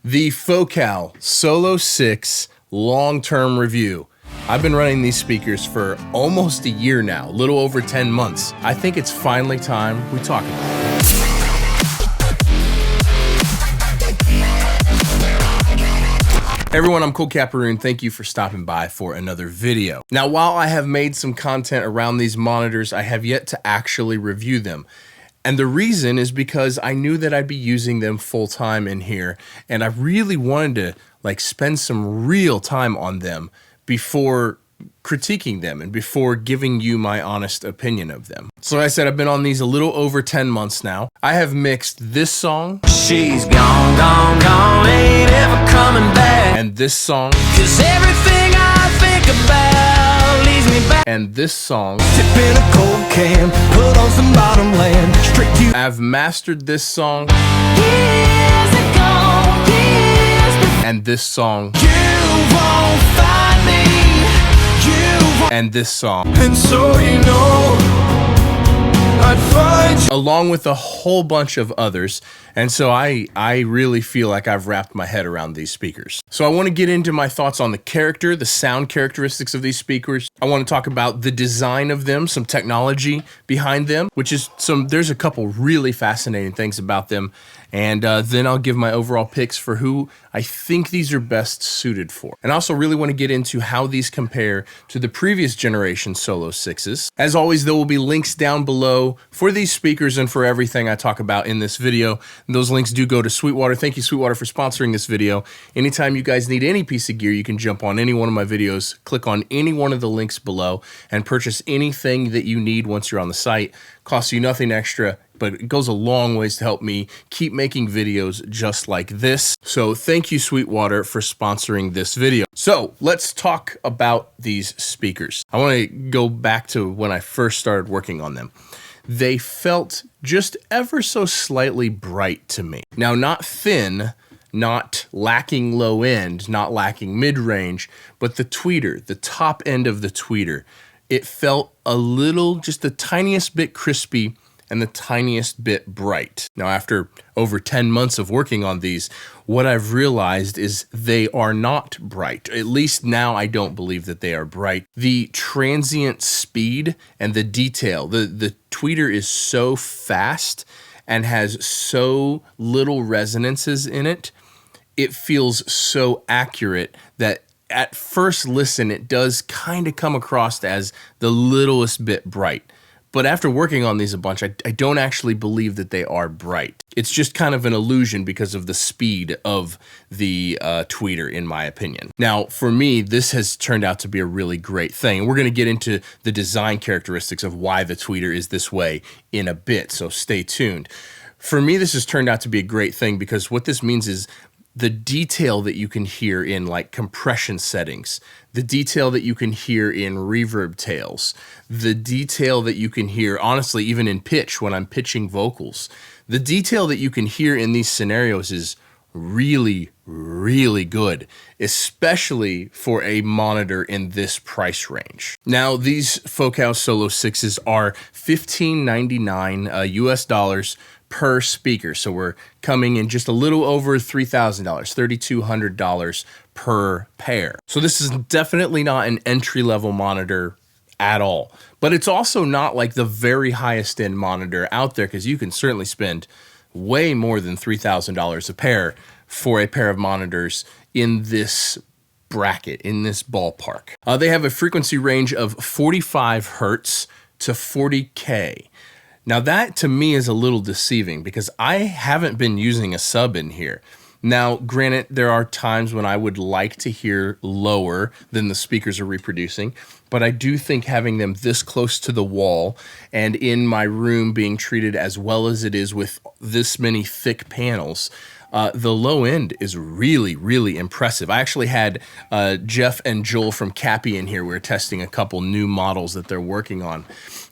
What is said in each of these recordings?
The Focal Solo6 long-term review. I've been running these speakers for almost a year now, a little over 10 months. I think it's finally time we talk about it. Hey everyone, I'm Cool Caparoon. Thank you for stopping by for another video. Now, while I have made some content around these monitors, I have yet to actually review them. And the reason is because I knew that I'd be using them full time in here, and I really wanted to spend some real time on them before critiquing them and before giving you my honest opinion of them. So like I said, I've been on these a little over 10 months now. I have mixed this song. She's gone, gone, gone, ain't ever coming back. And this song. 'Cause everything I think about leaves me back. And this song. Tip in a cold can, put on some bottom land, straight to. I've mastered this song. Years ago, years before. And this song. You won't find me. And this song. And so you know I'd find you. Along with a whole bunch of others. And so I really feel like I've wrapped my head around these speakers. So I want to get into my thoughts on the sound characteristics of these speakers. I want to talk about the design of them, some technology behind them, there's a couple really fascinating things about them. And then I'll give my overall picks for who I think these are best suited for. And I also really want to get into how these compare to the previous generation Solo6s. As always, there will be links down below for these speakers and for everything I talk about in this video. And those links do go to Sweetwater. Thank you, Sweetwater, for sponsoring this video. Anytime you guys need any piece of gear, you can jump on any one of my videos, click on any one of the links below, and purchase anything that you need once you're on the site. Costs you nothing extra, but it goes a long ways to help me keep making videos just like this. So thank you, Sweetwater, for sponsoring this video. So let's talk about these speakers. I want to go back to when I first started working on them. They felt just ever so slightly bright to me. Now, not thin, not lacking low end, not lacking mid-range, but the tweeter, the top end of the tweeter, it felt a little, just the tiniest bit crispy and the tiniest bit bright. Now, after over 10 months of working on these, what I've realized is they are not bright. At least now I don't believe that they are bright. The transient speed and the detail, the tweeter is so fast and has so little resonances in it, it feels so accurate that at first listen, it does kind of come across as the littlest bit bright. But after working on these a bunch, I don't actually believe that they are bright. It's just kind of an illusion because of the speed of the tweeter, in my opinion. Now, for me, this has turned out to be a really great thing. And we're going to get into the design characteristics of why the tweeter is this way in a bit, so stay tuned. For me, this has turned out to be a great thing because what this means is the detail that you can hear in compression settings, the detail that you can hear in reverb tails, the detail that you can hear, honestly, even in pitch when I'm pitching vocals, the detail that you can hear in these scenarios is really, really good, especially for a monitor in this price range. Now, these Focal Solo6s are $1,599 US dollars per speaker. So we're coming in just a little over $3,000, $3,200 per pair. So this is definitely not an entry-level monitor at all. But it's also not like the very highest end monitor out there, because you can certainly spend way more than $3,000 a pair for a pair of monitors in this bracket, in this ballpark. They have a frequency range of 45 hertz to 40K. Now that to me is a little deceiving because I haven't been using a sub in here. Now, granted, there are times when I would like to hear lower than the speakers are reproducing, but I do think having them this close to the wall and in my room being treated as well as it is with this many thick panels, the low end is really, really impressive. I actually had Jeff and Joel from Cappy in here. We were testing a couple new models that they're working on,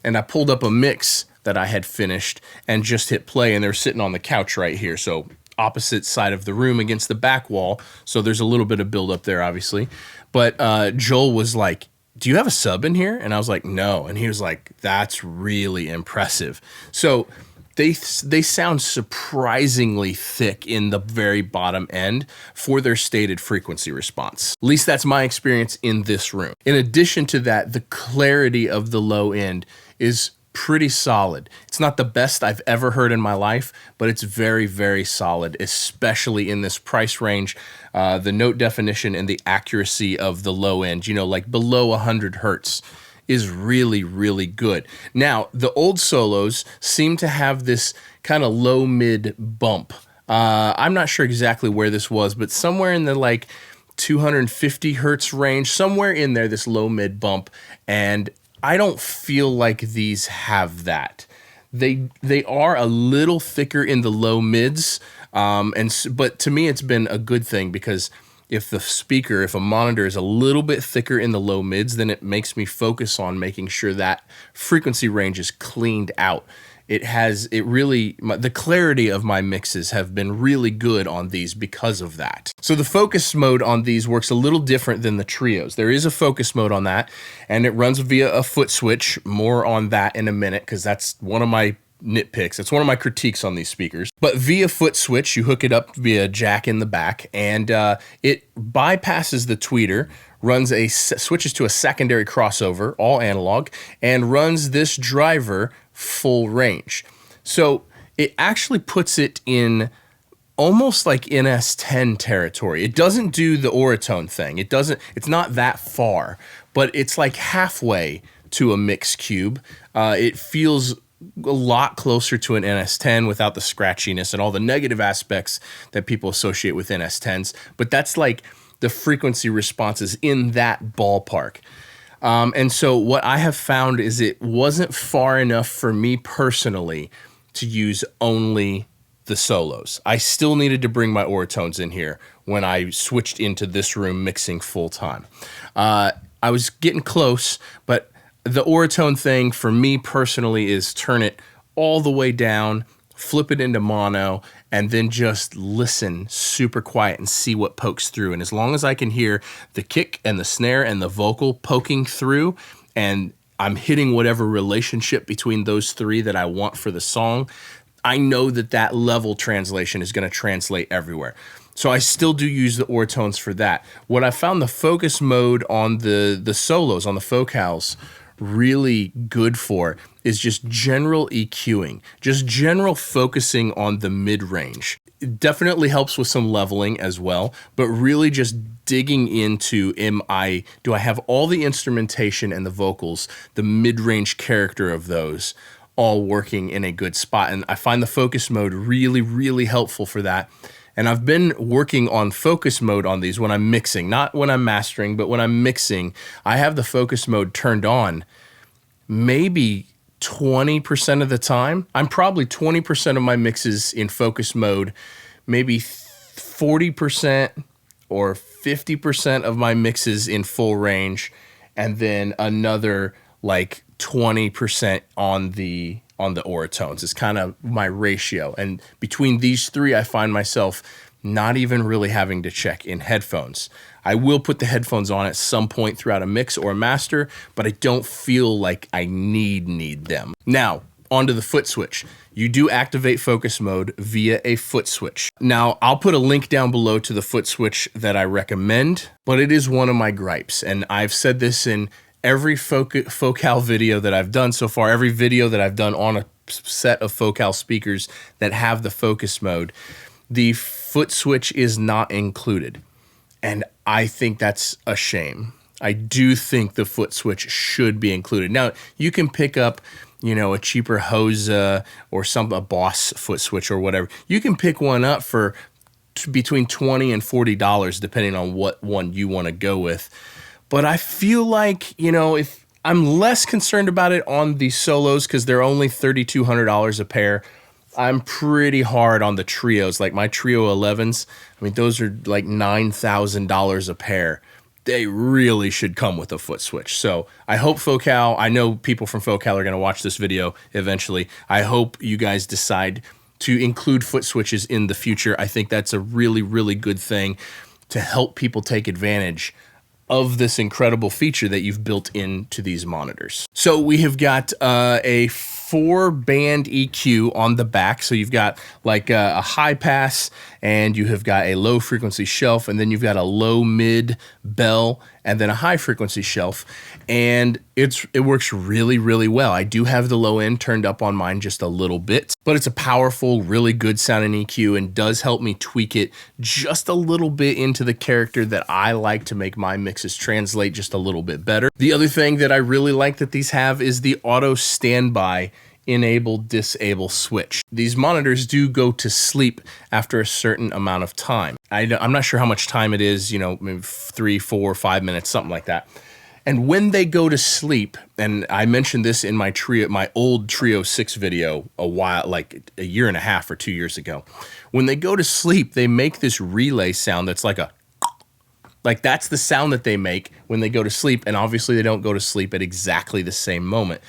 and I pulled up a mix that I had finished and just hit play, and they're sitting on the couch right here. So opposite side of the room against the back wall. So there's a little bit of build up there, obviously. But Joel was like, do you have a sub in here? And I was like, no. And he was like, that's really impressive. So they sound surprisingly thick in the very bottom end for their stated frequency response. At least that's my experience in this room. In addition to that, the clarity of the low end is pretty solid. It's not the best I've ever heard in my life, but it's very, very solid, especially in this price range. The note definition and the accuracy of the low end, you know, like below 100 hertz, is really, really good. Now, the old Solos seem to have this kind of low-mid bump. I'm not sure exactly where this was, but somewhere in the like 250 hertz range, somewhere in there, this low-mid bump, and I don't feel like these have that. They are a little thicker in the low mids, but to me it's been a good thing, because if a monitor is a little bit thicker in the low mids, then it makes me focus on making sure that frequency range is cleaned out. The clarity of my mixes have been really good on these because of that. So the focus mode on these works a little different than the trios. There is a focus mode on that, and it runs via a foot switch. More on that in a minute, because that's one of my nitpicks. It's one of my critiques on these speakers. But via foot switch, you hook it up via jack in the back, and it bypasses the tweeter, switches to a secondary crossover, all analog, and runs this driver full range. So it actually puts it in almost like NS10 territory. It doesn't do the Auratone thing. It's not that far, but it's like halfway to a mix cube. It feels a lot closer to an NS10 without the scratchiness and all the negative aspects that people associate with NS10s. But that's like the frequency responses in that ballpark. And so what I have found is it wasn't far enough for me personally to use only the Solos. I still needed to bring my Auratones in here when I switched into this room mixing full time. I was getting close, but the Auratone thing for me personally is turn it all the way down, flip it into mono, and then just listen super quiet and see what pokes through. And as long as I can hear the kick and the snare and the vocal poking through, and I'm hitting whatever relationship between those three that I want for the song, I know that level translation is going to translate everywhere. So I still do use the Auratones for that. What I found the focus mode on the Solos, on the Focals, really good for is just general EQing, just general focusing on the mid-range. It definitely helps with some leveling as well, but really just digging into, do I have all the instrumentation and the vocals, the mid-range character of those, all working in a good spot? And I find the focus mode really, really helpful for that. And I've been working on focus mode on these when I'm mixing, not when I'm mastering, but when I'm mixing, I have the focus mode turned on maybe 20% of the time. I'm probably 20% of my mixes in focus mode, maybe 40% or 50% of my mixes in full range, and then another like 20% on the Auratones. It's kind of my ratio. And between these three, I find myself not even really having to check in headphones. I will put the headphones on at some point throughout a mix or a master, but I don't feel like I need them. Now, onto the foot switch. You do activate focus mode via a foot switch. Now, I'll put a link down below to the foot switch that I recommend, but it is one of my gripes. And I've said this in every Focal video that I've done so far, every video that I've done on a set of Focal speakers that have the focus mode, the foot switch is not included. And I think that's a shame. I do think the foot switch should be included. Now, you can pick up, a cheaper Hosa or a Boss foot switch or whatever. You can pick one up for between $20 and $40, depending on what one you want to go with. But I feel like, if I'm less concerned about it on the Solos because they're only $3,200 a pair, I'm pretty hard on the trios. Like my Trio 11s, those are like $9,000 a pair. They really should come with a foot switch. So I hope Focal, I know people from Focal are going to watch this video eventually. I hope you guys decide to include foot switches in the future. I think that's a really, really good thing to help people take advantage of this incredible feature that you've built into these monitors. So we have got a 4-band EQ on the back. So you've got like a high pass, and you have got a low frequency shelf, and then you've got a low mid bell, and then a high frequency shelf. And it works really, really well. I do have the low end turned up on mine just a little bit, but it's a powerful, really good sounding EQ and does help me tweak it just a little bit into the character that I like to make my mixes translate just a little bit better. The other thing that I really like that these have is the auto standby enable disable switch. These monitors do go to sleep after a certain amount of time. I'm not sure how much time it is, you know, maybe 3, 4, 5 minutes, something like that. And when they go to sleep, and I mentioned this in my old Trio 6 video like a year and a half or 2 years ago. When they go to sleep, they make this relay sound that's like that's the sound that they make when they go to sleep, and obviously they don't go to sleep at exactly the same moment.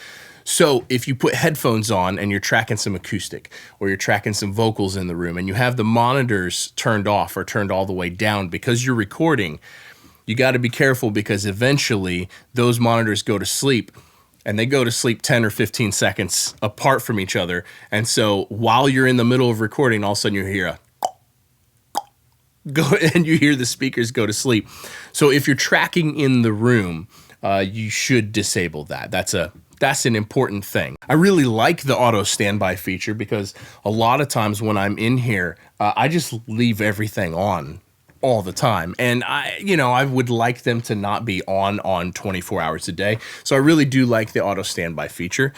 So if you put headphones on and you're tracking some acoustic, or you're tracking some vocals in the room, and you have the monitors turned off or turned all the way down because you're recording, you got to be careful, because eventually those monitors go to sleep, and they go to sleep 10 or 15 seconds apart from each other. And so while you're in the middle of recording, all of a sudden you hear and you hear the speakers go to sleep. So if you're tracking in the room, you should disable that. That's an important thing. I really like the auto standby feature, because a lot of times when I'm in here, I just leave everything on all the time. And I would like them to not be on 24 hours a day. So I really do like the auto standby feature.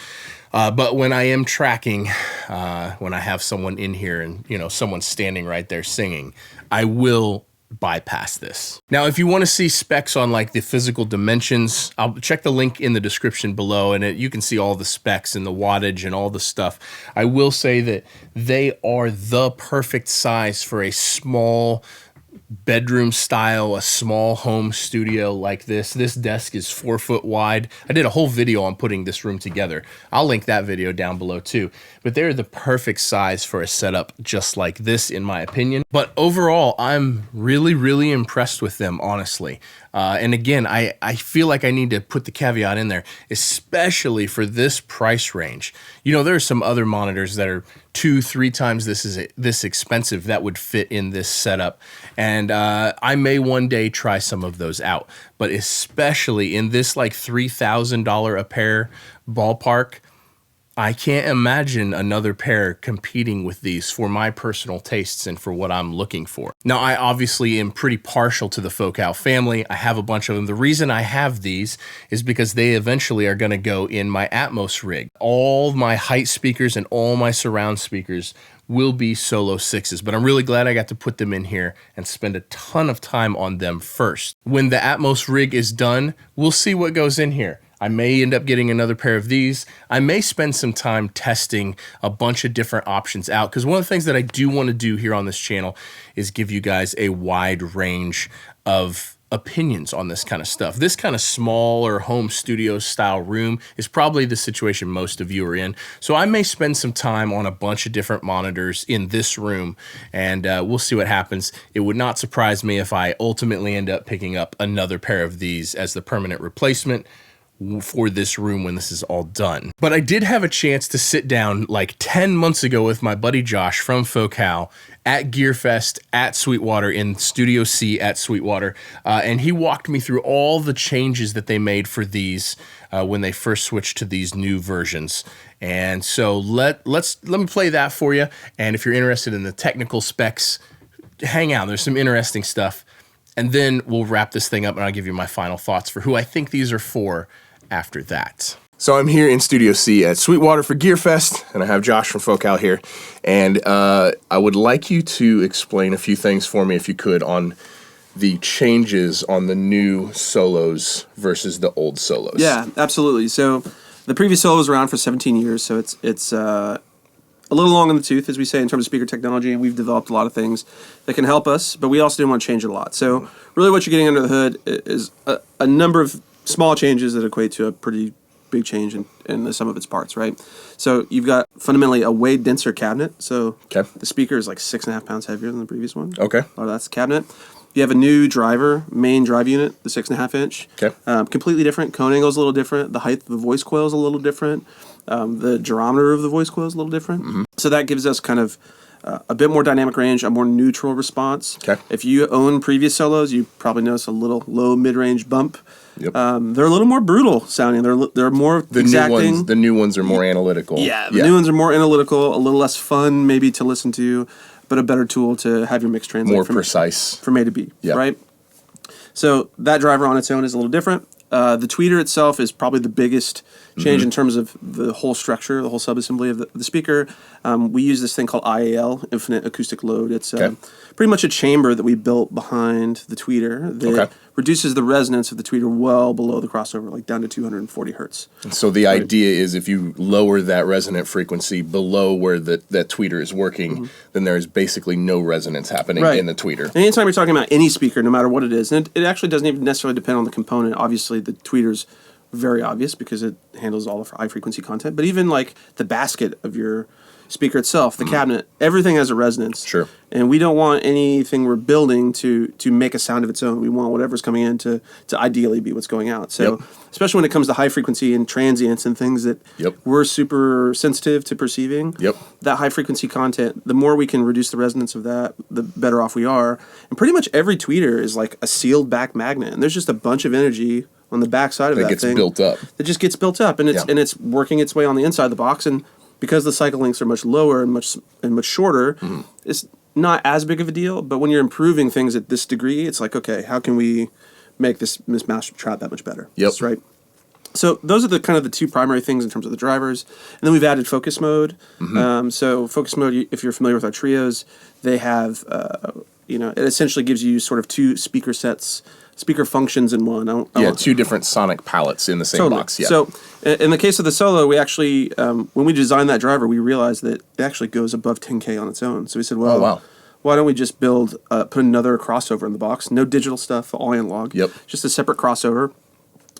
But when I am tracking, when I have someone in here and, someone's standing right there singing, I will bypass this. Now, if you want to see specs on like the physical dimensions, I'll check the link in the description below, and you can see all the specs and the wattage and all the stuff. I will say that they are the perfect size for a small bedroom style, a small home studio like this. This desk is 4 foot wide. I did a whole video on putting this room together. I'll link that video down below too. But they're the perfect size for a setup just like this, in my opinion. But overall, I'm really, really impressed with them, honestly. And again, I feel like I need to put the caveat in there, especially for this price range. There are some other monitors that are 2-3 times this expensive that would fit in this setup. And I may one day try some of those out. But especially in this like $3,000 a pair ballpark, I can't imagine another pair competing with these for my personal tastes and for what I'm looking for. Now, I obviously am pretty partial to the Focal family. I have a bunch of them. The reason I have these is because they eventually are going to go in my Atmos rig. All my height speakers and all my surround speakers will be Solo 6s, but I'm really glad I got to put them in here and spend a ton of time on them first. When the Atmos rig is done, we'll see what goes in here. I may end up getting another pair of these. I may spend some time testing a bunch of different options out, because one of the things that I do want to do here on this channel is give you guys a wide range of opinions on this kind of stuff. This kind of smaller home studio style room is probably the situation most of you are in. So I may spend some time on a bunch of different monitors in this room, and we'll see what happens. It would not surprise me if I ultimately end up picking up another pair of these as the permanent replacement for this room when this is all done. But I did have a chance to sit down like 10 months ago with my buddy Josh from Focal at GearFest at Sweetwater, in Studio C at Sweetwater, and he walked me through all the changes that they made for these when they first switched to these new versions. And so let me play that for you, and if you're interested in the technical specs, hang out. There's some interesting stuff. And then we'll wrap this thing up, and I'll give you my final thoughts for who I think these are for after that. So I'm here in Studio C at Sweetwater for GearFest, and I have Josh from Focal here. And I would like you to explain a few things for me, if you could, on the changes on the new Solos versus the old Solos. Yeah, absolutely. So the previous Solo was around for 17 years, so it's a little long in the tooth, as we say, in terms of speaker technology, and we've developed a lot of things that can help us, but we also didn't want to change it a lot. So really what you're getting under the hood is a number of small changes that equate to a pretty big change in the sum of its parts, right? So you've got fundamentally a way denser cabinet. So the speaker is like 6.5 pounds heavier than the previous one. Okay. Oh, that's the cabinet. You have a new main drive unit, the 6.5 inch. Okay. Completely different. Cone angle is a little different. The height of the voice coil is a little different. The gyrometer of the voice coil is a little different. So that gives us kind of a bit more dynamic range, a more neutral response. Okay. If you own previous solos, you probably notice a little low mid-range bump. Yep. They're a little more brutal sounding. They're more exacting. The new ones are more analytical. Yeah, the new ones are more analytical, a little less fun maybe to listen to, but a better tool to have your mix translate. More precise. From A to B, Yep. right? So that driver on its own is a little different. The tweeter itself is probably the biggest change in terms of the whole structure, the whole subassembly of the speaker. We use this thing called IAL, Infinite Acoustic Load. It's pretty much a chamber that we built behind the tweeter that reduces the resonance of the tweeter well below the crossover, like down to 240 hertz. So the idea is if you lower that resonant frequency below where that tweeter is working, then there is basically no resonance happening in the tweeter. And anytime you're talking about any speaker, no matter what it is, and it actually doesn't even necessarily depend on the component. Obviously, the tweeter's very obvious because it handles all of high frequency content. But even like the basket of your speaker itself, the cabinet, everything has a resonance. Sure. And we don't want anything we're building to make a sound of its own. We want whatever's coming in to ideally be what's going out. So especially when it comes to high frequency and transients and things that we're super sensitive to perceiving, that high frequency content, the more we can reduce the resonance of that, the better off we are. And pretty much every tweeter is like a sealed back magnet. And there's just a bunch of energy on the back side of that gets thing built up. That just gets built up, and it's working its way on the inside of the box. And because the cycle lengths are much lower and much shorter, it's not as big of a deal. But when you're improving things at this degree, it's like, okay, how can we make this master trap that much better? Yep. Right. So those are the kind of the two primary things in terms of the drivers. And then we've added focus mode. So focus mode, if you're familiar with our trios, they have, it essentially gives you sort of two speaker sets, speaker functions in one. Two different sonic palettes in the same box. Yeah. So in the case of the Solo, we actually, when we designed that driver, we realized that it actually goes above 10K on its own. So we said, well, why don't we just put another crossover in the box? No digital stuff, all analog. Just a separate crossover.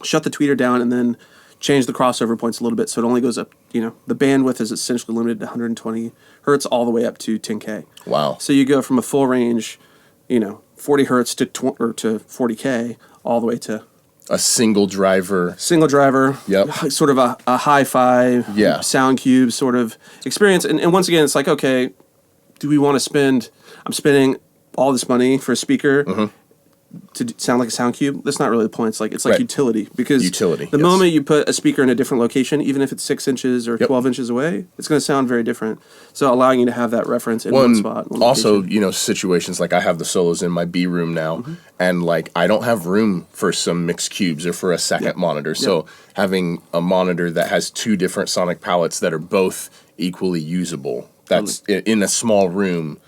Shut the tweeter down and then change the crossover points a little bit so it only goes up, the bandwidth is essentially limited to 120 hertz all the way up to 10K. Wow. So you go from a full range, 40 hertz to 40K all the way to a single driver. Yep. Sort of a hi-fi sound cube sort of experience. And once again, it's like, okay, do we want to I'm spending all this money for a speaker to sound like a sound cube? That's not really the point. It's like utility, because the moment you put a speaker in a different location, even if it's 6 inches or 12 inches away, it's going to sound very different. So allowing you to have that reference in one spot. Also, situations like I have the Solos in my B room now, and like I don't have room for some mixed cubes or for a second monitor. So having a monitor that has two different sonic palettes that are both equally usable, that's in a small room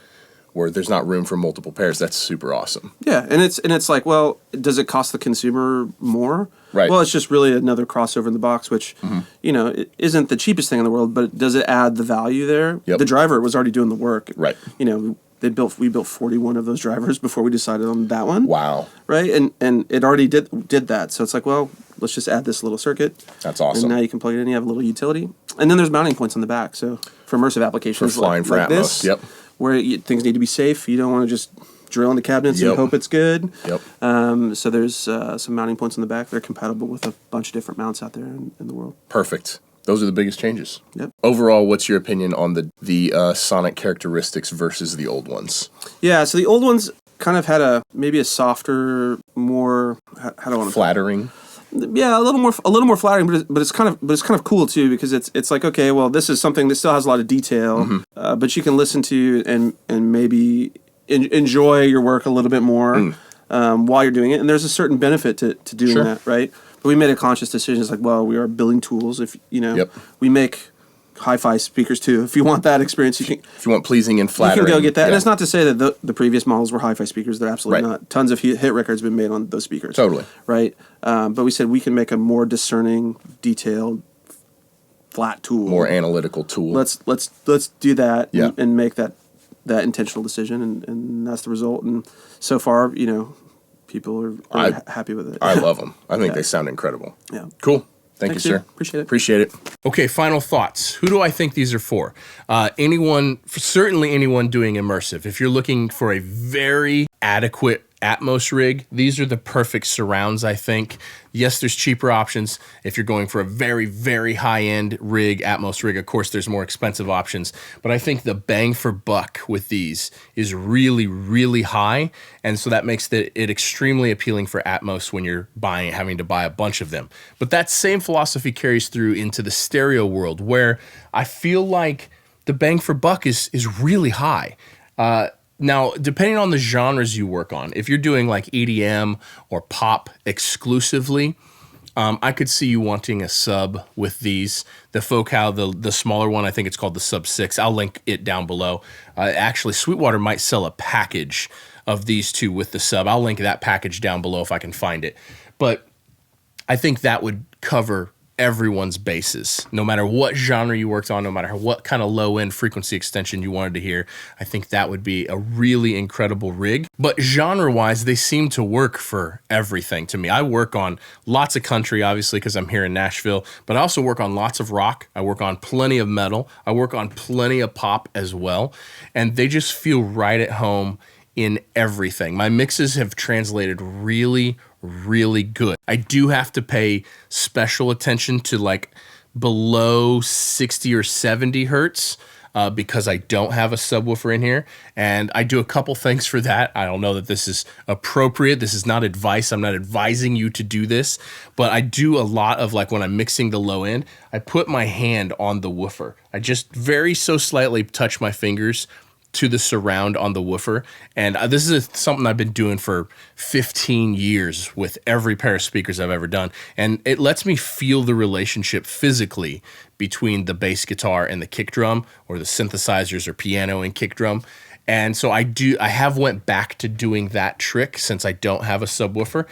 where there's not room for multiple pairs, that's super awesome. Yeah, and it's like, well, does it cost the consumer more? Right. Well, it's just really another crossover in the box, which, it isn't the cheapest thing in the world, but does it add the value there? Yep. The driver was already doing the work. Right. We built 41 of those drivers before we decided on that one. Wow. Right? And it already did that. So it's like, well, let's just add this little circuit. That's awesome. And now you can plug it in, you have a little utility. And then there's mounting points on the back. So for immersive applications for flying for like Atmos. this, where things need to be safe. You don't want to just drill into cabinets and hope it's good. So there's some mounting points in the back that are compatible with a bunch of different mounts out there in the world. Perfect. Those are the biggest changes. Yep. Overall, what's your opinion on the sonic characteristics versus the old ones? Yeah, so the old ones kind of had maybe a softer, more, how do I want to flattering? Yeah, a little more flattering, but it's kind of cool too, because it's like, okay, well, this is something that still has a lot of detail, but you can listen to and maybe enjoy your work a little bit more while you're doing it, and there's a certain benefit to doing that, right? But we made a conscious decision. It's like, well, we are building tools. If we make hi-fi speakers too. If you want that experience, you can. If you want pleasing and flattering, you can go get that. And it's not to say that the previous models were hi-fi speakers. They're absolutely not. Tons of hit records have been made on those speakers. Totally. Right. But we said we can make a more discerning, detailed, flat tool, more analytical tool. Let's do that and make that intentional decision, and that's the result. And so far, people are happy with it. I love them. I think they sound incredible. Yeah. Cool. Thank you, sir. Appreciate it. Okay, final thoughts. Who do I think these are for? Certainly anyone doing immersive. If you're looking for a very adequate Atmos rig, these are the perfect surrounds, I think. Yes, there's cheaper options. If you're going for a very, very high-end rig, Atmos rig, of course, there's more expensive options. But I think the bang for buck with these is really, really high. And so that makes it extremely appealing for Atmos when you're having to buy a bunch of them. But that same philosophy carries through into the stereo world, where I feel like the bang for buck is really high. Now, depending on the genres you work on, if you're doing like EDM or pop exclusively, I could see you wanting a sub with these. The Focal, the smaller one, I think it's called the Sub 6. I'll link it down below. Actually, Sweetwater might sell a package of these two with the sub. I'll link that package down below if I can find it. But I think that would cover everyone's bases, no matter what genre you worked on, no matter what kind of low-end frequency extension you wanted to hear. I think that would be a really incredible rig. But genre-wise, they seem to work for everything to me. I work on lots of country, obviously, because I'm here in Nashville, but I also work on lots of rock. I work on plenty of metal. I work on plenty of pop as well, and they just feel right at home in everything. My mixes have translated really, really good. I do have to pay special attention to like below 60 or 70 hertz because I don't have a subwoofer in here, and I do a couple things for that. I don't know that this is appropriate. This is not advice. I'm not advising you to do this, but I do a lot of, like, when I'm mixing the low end, I put my hand on the woofer. I just very so slightly touch my fingers to the surround on the woofer. And this is something I've been doing for 15 years with every pair of speakers I've ever done. And it lets me feel the relationship physically between the bass guitar and the kick drum, or the synthesizers or piano and kick drum. And so I have went back to doing that trick since I don't have a subwoofer.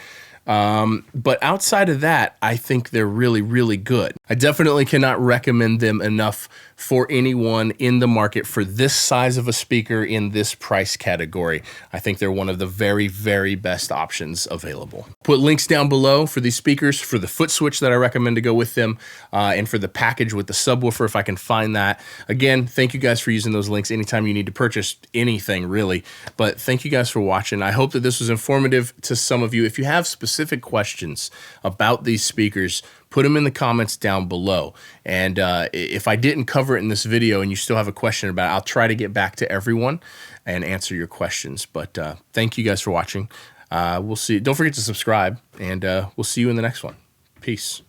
But outside of that, I think they're really, really good. I definitely cannot recommend them enough for anyone in the market for this size of a speaker in this price category. I think they're one of the very, very best options available. Put links down below for these speakers, for the foot switch that I recommend to go with them, and for the package with the subwoofer if I can find that. Again, thank you guys for using those links anytime you need to purchase anything, really. But thank you guys for watching. I hope that this was informative to some of you. If you have specific questions about these speakers, put them in the comments down below. And if I didn't cover it in this video and you still have a question about it, I'll try to get back to everyone and answer your questions. But thank you guys for watching. We'll see. Don't forget to subscribe, and we'll see you in the next one. Peace.